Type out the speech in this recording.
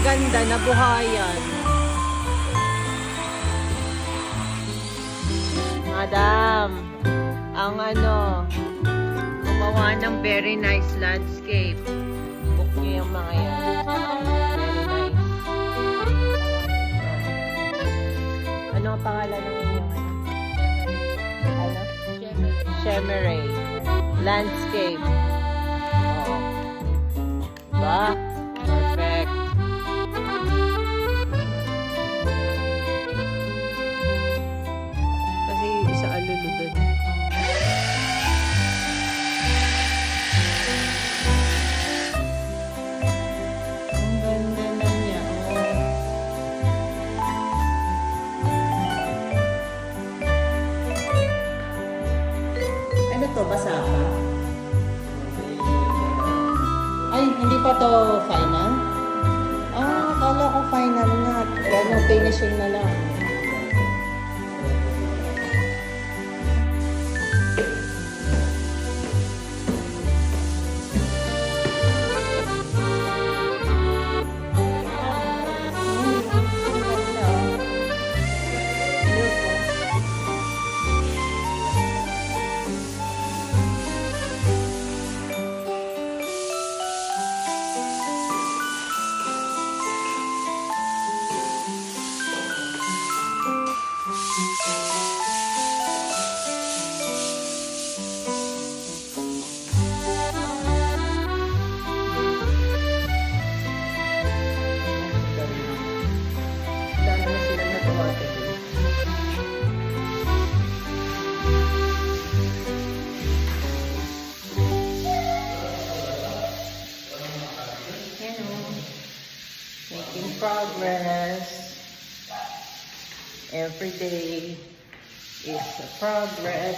ganda na buhayan. Madam, ang gumawa ng very nice landscape. Book niyo yung mga yan. Very nice. Ano ang pangalan ng inyong ano? Chemeray. Landscape. Oo. Ba? Perfect. Kasi isa alulu dun. Ang ganda na niya. Ano to? Basa pa? Ay, hindi pa to final? Ah, akala ko final na. Yan yung finishing na lang. Making progress. Every day is a progress.